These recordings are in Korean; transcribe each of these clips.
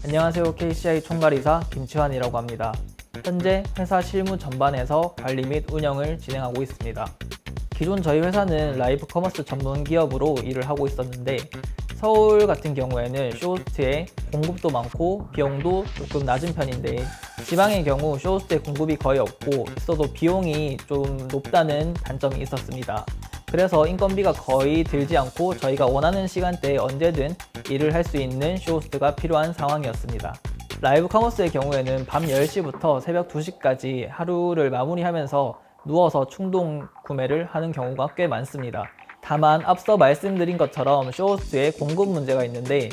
안녕하세요. KCI 총괄이사 김치환이라고 합니다. 현재 회사 실무 전반에서 관리 및 운영을 진행하고 있습니다. 기존 저희 회사는 라이브 커머스 전문 기업으로 일을 하고 있었는데 서울 같은 경우에는 쇼호스트의 공급도 많고 비용도 조금 낮은 편인데 지방의 경우 쇼호스트의 공급이 거의 없고 있어도 비용이 좀 높다는 단점이 있었습니다. 그래서 인건비가 거의 들지 않고 저희가 원하는 시간대에 언제든 일을 할 수 있는 쇼호스트가 필요한 상황이었습니다. 라이브 커머스의 경우에는 밤 10시부터 새벽 2시까지 하루를 마무리하면서 누워서 충동 구매를 하는 경우가 꽤 많습니다. 다만 앞서 말씀드린 것처럼 쇼호스트에 공급 문제가 있는데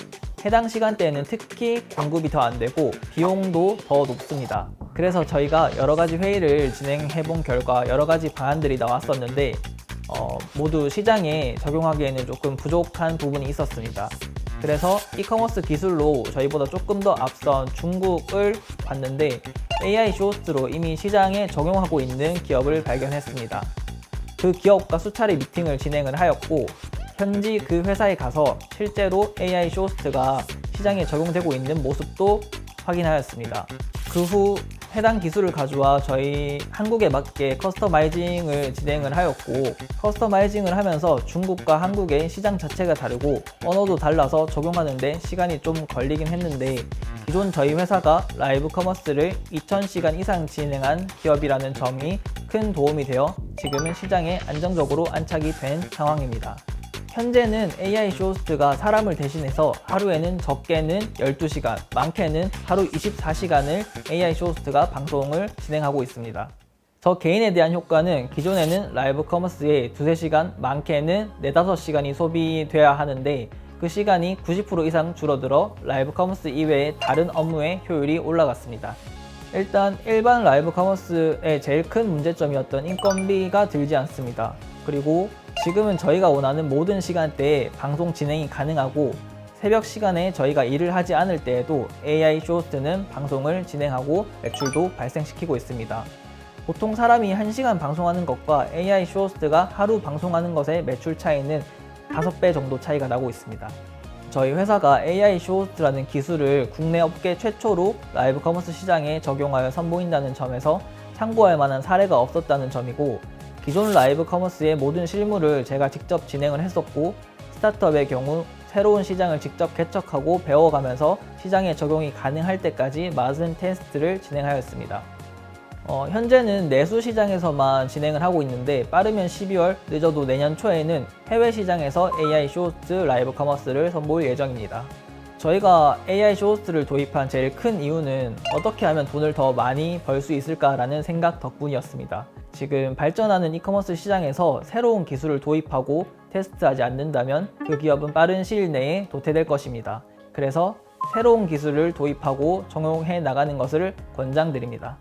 해당 시간대에는 특히 공급이 더 안 되고 비용도 더 높습니다. 그래서 저희가 여러 가지 회의를 진행해 본 결과 여러 가지 방안들이 나왔었는데 모두 시장에 적용하기에는 조금 부족한 부분이 있었습니다. 그래서 이커머스 기술로 저희보다 조금 더 앞선 중국을 봤는데 AI 쇼호스트로 이미 시장에 적용하고 있는 기업을 발견했습니다. 그 기업과 수차례 미팅을 진행을 하였고 현지 그 회사에 가서 실제로 AI 쇼호스트가 시장에 적용되고 있는 모습도 확인하였습니다. 그 후 해당 기술을 가져와 저희 한국에 맞게 커스터마이징을 진행을 하였고 커스터마이징을 하면서 중국과 한국의 시장 자체가 다르고 언어도 달라서 적용하는데 시간이 좀 걸리긴 했는데 기존 저희 회사가 라이브 커머스를 2000시간 이상 진행한 기업이라는 점이 큰 도움이 되어 지금은 시장에 안정적으로 안착이 된 상황입니다. 현재는 AI 쇼호스트가 사람을 대신해서 하루에는 적게는 12시간, 많게는 하루 24시간을 AI 쇼호스트가 방송을 진행하고 있습니다. 저 개인에 대한 효과는 기존에는 라이브 커머스에 2-3시간, 많게는 4-5시간이 소비돼야 하는데 그 시간이 90% 이상 줄어들어 라이브 커머스 이외의 다른 업무의 효율이 올라갔습니다. 일단 일반 라이브 커머스의 제일 큰 문제점이었던 인건비가 들지 않습니다. 그리고 지금은 저희가 원하는 모든 시간대에 방송 진행이 가능하고 새벽 시간에 저희가 일을 하지 않을 때에도 AI 쇼호스트는 방송을 진행하고 매출도 발생시키고 있습니다. 보통 사람이 1시간 방송하는 것과 AI 쇼호스트가 하루 방송하는 것의 매출 차이는 5배 정도 차이가 나고 있습니다. 저희 회사가 AI 쇼호스트라는 기술을 국내 업계 최초로 라이브 커머스 시장에 적용하여 선보인다는 점에서 참고할 만한 사례가 없었다는 점이고 기존 라이브 커머스의 모든 실무를 제가 직접 진행을 했었고 스타트업의 경우 새로운 시장을 직접 개척하고 배워가면서 시장에 적용이 가능할 때까지 많은 테스트를 진행하였습니다. 현재는 내수 시장에서만 진행을 하고 있는데 빠르면 12월, 늦어도 내년 초에는 해외 시장에서 AI 쇼호스트 라이브 커머스를 선보일 예정입니다. 저희가 AI 쇼호스트를 도입한 제일 큰 이유는 어떻게 하면 돈을 더 많이 벌 수 있을까라는 생각 덕분이었습니다. 지금 발전하는 이커머스 시장에서 새로운 기술을 도입하고 테스트하지 않는다면 그 기업은 빠른 시일 내에 도태될 것입니다. 그래서 새로운 기술을 도입하고 적용해 나가는 것을 권장드립니다.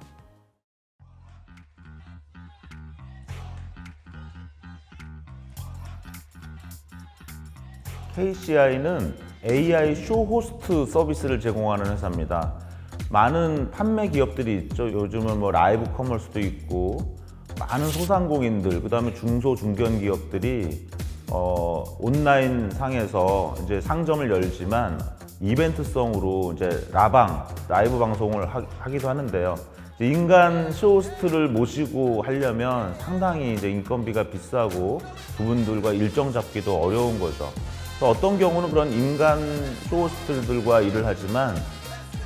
KCI는 AI 쇼호스트 서비스를 제공하는 회사입니다. 많은 판매 기업들이 있죠. 요즘은 뭐 라이브 커머스도 있고 많은 소상공인들, 그다음에 중소 중견 기업들이 온라인 상에서 이제 상점을 열지만 이벤트성으로 이제 라이브 방송을 하기도 하는데요. 인간 쇼호스트를 모시고 하려면 상당히 이제 인건비가 비싸고 그분들과 일정 잡기도 어려운 거죠. 어떤 경우는 그런 인간 쇼호스트들과 일을 하지만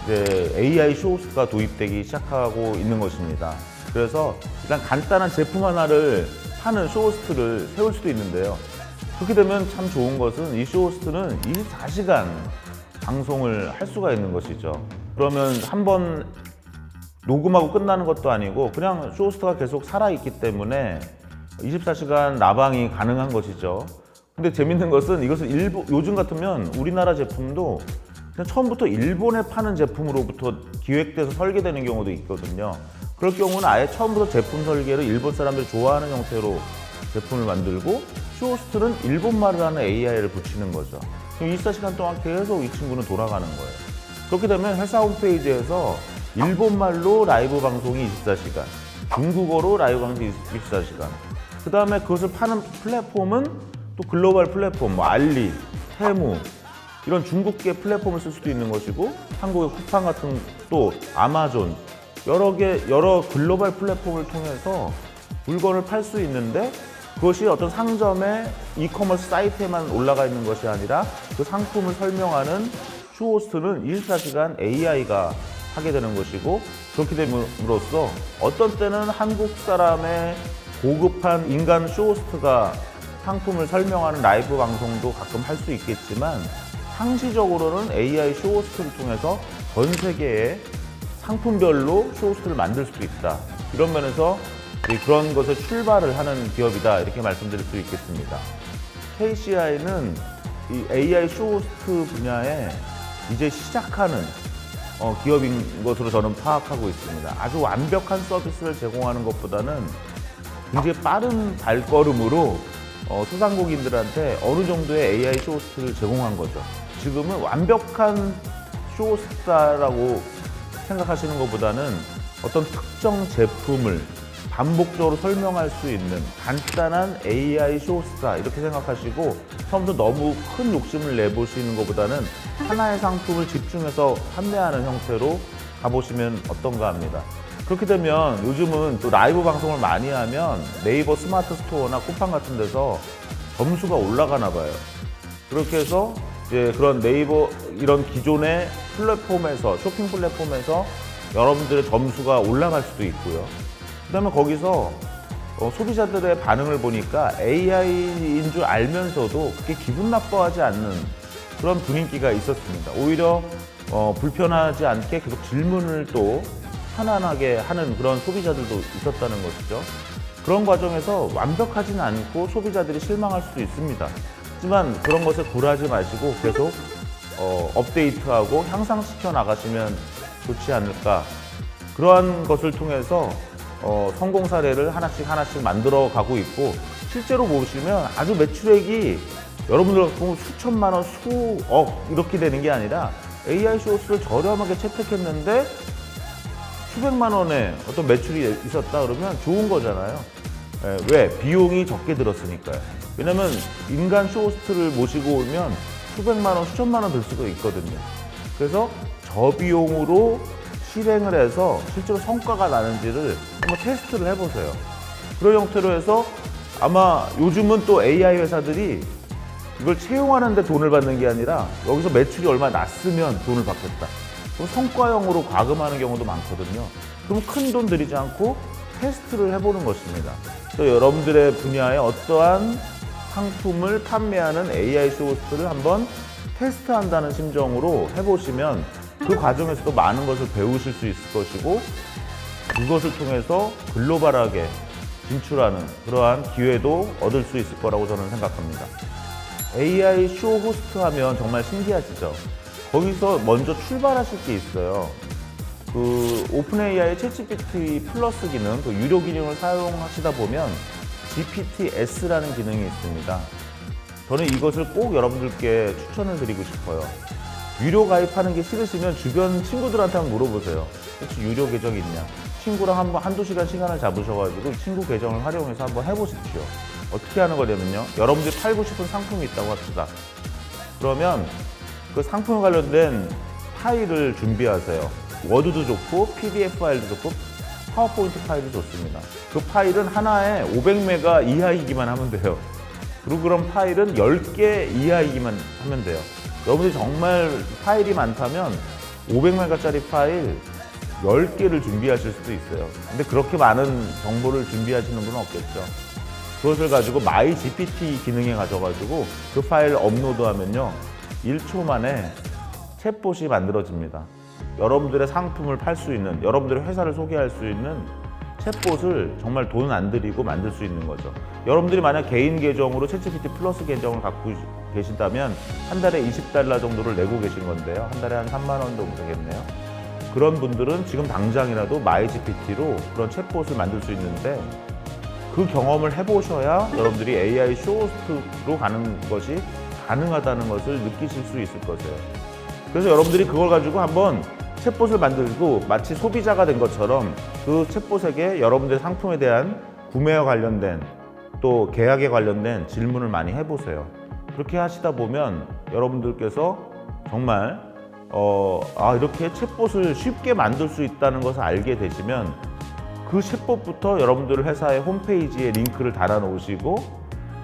이제 AI 쇼호스트가 도입되기 시작하고 있는 것입니다. 그래서 일단 간단한 제품 하나를 파는 쇼호스트를 세울 수도 있는데요. 그렇게 되면 참 좋은 것은 이 쇼호스트는 24시간 방송을 할 수가 있는 것이죠. 그러면 한번 녹음하고 끝나는 것도 아니고 그냥 쇼호스트가 계속 살아있기 때문에 24시간 라방이 가능한 것이죠. 근데 재밌는 것은 이것을 요즘 같으면 우리나라 제품도 그냥 처음부터 일본에 파는 제품으로부터 기획돼서 설계되는 경우도 있거든요. 그럴 경우는 아예 처음부터 제품 설계를 일본 사람들이 좋아하는 형태로 제품을 만들고 쇼호스트는 일본말을 하는 AI를 붙이는 거죠. 그럼 24시간 동안 계속 이 친구는 돌아가는 거예요. 그렇게 되면 회사 홈페이지에서 일본말로 라이브 방송이 24시간, 중국어로 라이브 방송이 24시간, 그 다음에 그것을 파는 플랫폼은 또 글로벌 플랫폼, 뭐 알리, 테무, 이런 중국계 플랫폼을 쓸 수도 있는 것이고 한국의 쿠팡 같은 또 아마존 여러 글로벌 플랫폼을 통해서 물건을 팔 수 있는데 그것이 어떤 상점의 이커머스 사이트에만 올라가 있는 것이 아니라 그 상품을 설명하는 슈호스트는 24시간 AI가 하게 되는 것이고 그렇게 됨으로써 어떤 때는 한국 사람의 고급한 인간 슈호스트가 상품을 설명하는 라이브 방송도 가끔 할 수 있겠지만 상시적으로는 AI 슈호스트를 통해서 전 세계의 상품별로 슈호스트를 만들 수도 있다. 이런 면에서 그런 것에 출발을 하는 기업이다 이렇게 말씀드릴 수 있겠습니다. KCI는 이 AI 슈호스트 분야에 이제 시작하는 기업인 것으로 저는 파악하고 있습니다. 아주 완벽한 서비스를 제공하는 것보다는 굉장히 빠른 발걸음으로 소상공인들한테 어느 정도의 AI 슈호스트를 제공한 거죠. 지금은 완벽한 슈호스트라고 생각하시는 것보다는 어떤 특정 제품을 반복적으로 설명할 수 있는 간단한 AI 슈호스타 이렇게 생각하시고 처음부터 너무 큰 욕심을 내보시는 것보다는 하나의 상품을 집중해서 판매하는 형태로 가보시면 어떤가 합니다. 그렇게 되면 요즘은 또 라이브 방송을 많이 하면 네이버 스마트 스토어나 쿠팡 같은 데서 점수가 올라가나 봐요. 그렇게 해서 이제 그런 네이버 이런 기존의 플랫폼에서 쇼핑 플랫폼에서 여러분들의 점수가 올라갈 수도 있고요. 그다음에 거기서 소비자들의 반응을 보니까 AI인 줄 알면서도 그렇게 기분 나빠하지 않는 그런 분위기가 있었습니다. 오히려 불편하지 않게 계속 질문을 또 편안하게 하는 그런 소비자들도 있었다는 것이죠. 그런 과정에서 완벽하진 않고 소비자들이 실망할 수도 있습니다. 하지만 그런 것에 굴하지 마시고 계속 업데이트하고 향상시켜 나가시면 좋지 않을까. 그러한 것을 통해서 성공 사례를 하나씩 만들어 가고 있고 실제로 보시면 아주 매출액이 여러분들 보면 수천만 원, 수억 이렇게 되는 게 아니라 AI 쇼스를 저렴하게 채택했는데 수백만 원의 어떤 매출이 있었다 그러면 좋은 거잖아요. 왜? 비용이 적게 들었으니까요. 왜냐면 인간 쇼호스트를 모시고 오면 수백만 원, 수천만 원 들 수도 있거든요. 그래서 저비용으로 실행을 해서 실제로 성과가 나는지를 한번 테스트를 해보세요. 그런 형태로 해서 아마 요즘은 또 AI 회사들이 이걸 채용하는 데 돈을 받는 게 아니라 여기서 매출이 얼마 났으면 돈을 받겠다. 그럼 성과형으로 과금하는 경우도 많거든요. 그럼 큰 돈 들이지 않고 테스트를 해보는 것입니다. 또 여러분들의 분야에 어떠한 상품을 판매하는 AI 쇼호스트를 한번 테스트한다는 심정으로 해보시면 그 과정에서도 많은 것을 배우실 수 있을 것이고 그것을 통해서 글로벌하게 진출하는 그러한 기회도 얻을 수 있을 거라고 저는 생각합니다. AI 쇼호스트 하면 정말 신기하시죠? 거기서 먼저 출발하실 게 있어요. 그 오픈 AI의 챗GPT 플러스 기능, 그 유료 기능을 사용하시다 보면 GPTS라는 기능이 있습니다. 저는 이것을 꼭 여러분들께 추천을 드리고 싶어요. 유료 가입하는 게 싫으시면 주변 친구들한테 한번 물어보세요. 혹시 유료 계정이 있냐? 친구랑 한두 시간 시간을 잡으셔가지고 친구 계정을 활용해서 한번 해보십시오. 어떻게 하는 거냐면요. 여러분들이 팔고 싶은 상품이 있다고 합시다. 그러면 그 상품 관련된 파일을 준비하세요. 워드도 좋고 PDF 파일도 좋고 파워포인트 파일도 좋습니다. 그 파일은 하나에 500메가 이하이기만 하면 돼요. 그리고 그런 파일은 10개 이하이기만 하면 돼요. 여러분들이 정말 파일이 많다면 500메가짜리 파일 10개를 준비하실 수도 있어요. 근데 그렇게 많은 정보를 준비하시는 분은 없겠죠. 그것을 가지고 마이 GPT 기능에 가져가지고 그 파일을 업로드하면요 1초 만에 챗봇이 만들어집니다. 여러분들의 상품을 팔 수 있는, 여러분들의 회사를 소개할 수 있는 챗봇을 정말 돈 안 들이고 만들 수 있는 거죠. 여러분들이 만약 개인 계정으로 챗GPT 플러스 계정을 갖고 계신다면 한 달에 $20 정도를 내고 계신 건데요. 한 달에 한 3만 원 정도 되겠네요. 그런 분들은 지금 당장이라도 마이GPT로 그런 챗봇을 만들 수 있는데 그 경험을 해보셔야 여러분들이 AI 쇼호스트로 가는 것이 가능하다는 것을 느끼실 수 있을 거예요. 그래서 여러분들이 그걸 가지고 한번 챗봇을 만들고 마치 소비자가 된 것처럼 그 챗봇에게 여러분들의 상품에 대한 구매와 관련된 또 계약에 관련된 질문을 많이 해보세요. 그렇게 하시다 보면 여러분들께서 정말 이렇게 챗봇을 쉽게 만들 수 있다는 것을 알게 되시면 그 챗봇부터 여러분들 회사의 홈페이지에 링크를 달아 놓으시고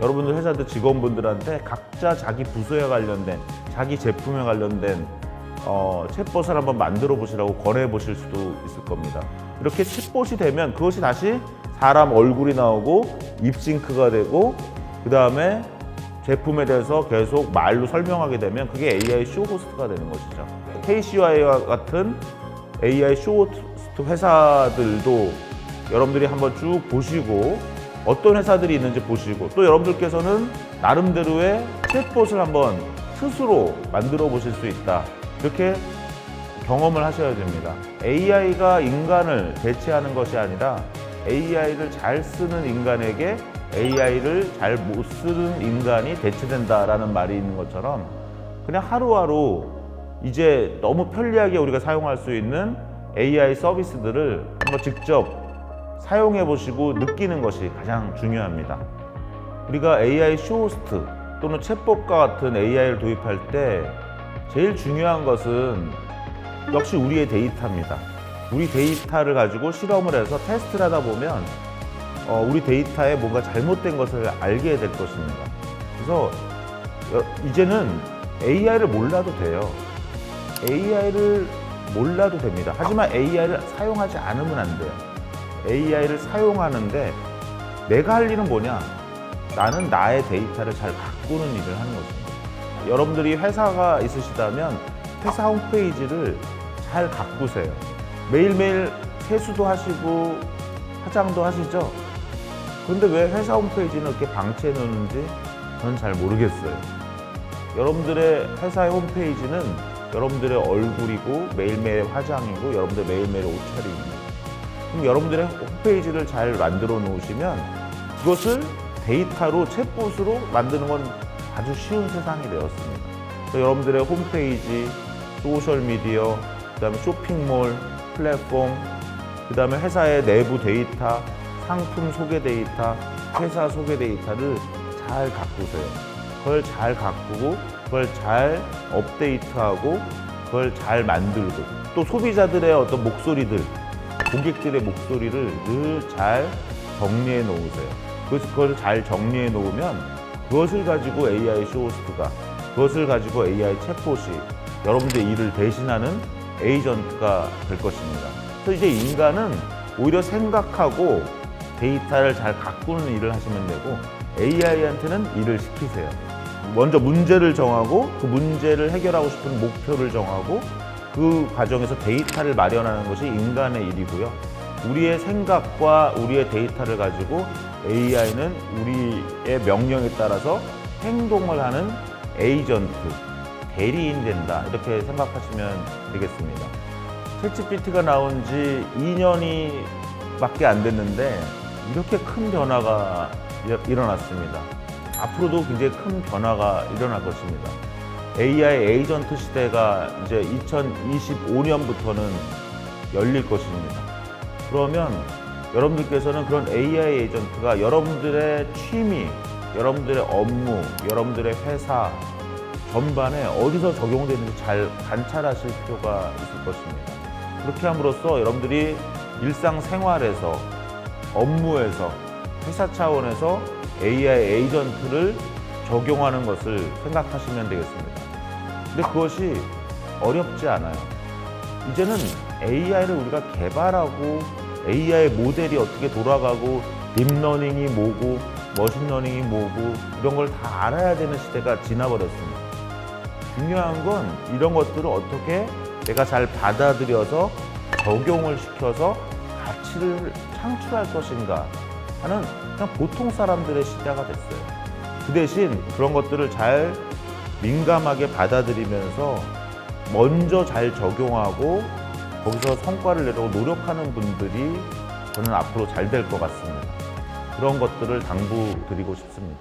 여러분들 회사들 직원분들한테 각자 자기 부서에 관련된 자기 제품에 관련된 챗봇을 한번 만들어 보시라고 권해 보실 수도 있을 겁니다. 이렇게 챗봇이 되면 그것이 다시 사람 얼굴이 나오고 립싱크가 되고 그 다음에 제품에 대해서 계속 말로 설명하게 되면 그게 AI 쇼호스트가 되는 것이죠. KCY와 같은 AI 쇼호스트 회사들도 여러분들이 한번 쭉 보시고 어떤 회사들이 있는지 보시고 또 여러분들께서는 나름대로의 챗봇을 한번 스스로 만들어 보실 수 있다. 이렇게 경험을 하셔야 됩니다. AI가 인간을 대체하는 것이 아니라 AI를 잘 쓰는 인간에게 AI를 잘 못 쓰는 인간이 대체된다라는 말이 있는 것처럼 그냥 하루하루 이제 너무 편리하게 우리가 사용할 수 있는 AI 서비스들을 한번 직접 사용해 보시고 느끼는 것이 가장 중요합니다. 우리가 AI 쇼호스트 또는 챗봇과 같은 AI를 도입할 때 제일 중요한 것은 역시 우리의 데이터입니다. 우리 데이터를 가지고 실험을 해서 테스트를 하다 보면 우리 데이터에 뭔가 잘못된 것을 알게 될 것입니다. 그래서 이제는 AI를 몰라도 돼요. AI를 몰라도 됩니다. 하지만 AI를 사용하지 않으면 안 돼요. AI를 사용하는데 내가 할 일은 뭐냐? 나는 나의 데이터를 잘 가꾸는 일을 하는 것입니다. 여러분들이 회사가 있으시다면 회사 홈페이지를 잘 가꾸세요. 매일매일 세수도 하시고 화장도 하시죠? 그런데 왜 회사 홈페이지는 이렇게 방치해 놓는지 저는 잘 모르겠어요. 여러분들의 회사의 홈페이지는 여러분들의 얼굴이고 매일매일 화장이고 여러분들 매일매일 옷차림입니다. 그럼 여러분들의 홈페이지를 잘 만들어 놓으시면 그것을 데이터로 챗봇으로 만드는 건 아주 쉬운 세상이 되었습니다. 그래서 여러분들의 홈페이지, 소셜미디어, 그 다음에 쇼핑몰, 플랫폼, 그 다음에 회사의 내부 데이터, 상품 소개 데이터, 회사 소개 데이터를 잘 가꾸세요. 그걸 잘 가꾸고 그걸 잘 업데이트하고 그걸 잘 만들고 또 소비자들의 어떤 목소리들, 고객들의 목소리를 늘 잘 정리해 놓으세요. 그걸 잘 정리해 놓으면 그것을 가지고 AI 쇼호스트가 그것을 가지고 AI 챗봇이 여러분들의 일을 대신하는 에이전트가 될 것입니다. 그래서 이제 인간은 오히려 생각하고 데이터를 잘 가꾸는 일을 하시면 되고 AI한테는 일을 시키세요. 먼저 문제를 정하고 그 문제를 해결하고 싶은 목표를 정하고 그 과정에서 데이터를 마련하는 것이 인간의 일이고요. 우리의 생각과 우리의 데이터를 가지고 AI는 우리의 명령에 따라서 행동을 하는 에이전트, 대리인 된다. 이렇게 생각하시면 되겠습니다. 챗GPT가 나온 지 2년이 밖에 안 됐는데 이렇게 큰 변화가 일어났습니다. 앞으로도 굉장히 큰 변화가 일어날 것입니다. AI 에이전트 시대가 이제 2025년부터는 열릴 것입니다. 그러면 여러분들께서는 그런 AI 에이전트가 여러분들의 취미, 여러분들의 업무, 여러분들의 회사 전반에 어디서 적용되는지 잘 관찰하실 필요가 있을 것입니다. 그렇게 함으로써 여러분들이 일상생활에서, 업무에서, 회사 차원에서 AI 에이전트를 적용하는 것을 생각하시면 되겠습니다. 근데 그것이 어렵지 않아요. 이제는 AI를 우리가 개발하고 AI 모델이 어떻게 돌아가고 딥러닝이 뭐고 머신러닝이 뭐고 이런 걸 다 알아야 되는 시대가 지나버렸습니다. 중요한 건 이런 것들을 어떻게 내가 잘 받아들여서 적용을 시켜서 가치를 창출할 것인가 하는 그냥 보통 사람들의 시대가 됐어요. 그 대신 그런 것들을 잘 민감하게 받아들이면서 먼저 잘 적용하고 거기서 성과를 내려고 노력하는 분들이 저는 앞으로 잘 될 것 같습니다. 그런 것들을 당부드리고 싶습니다.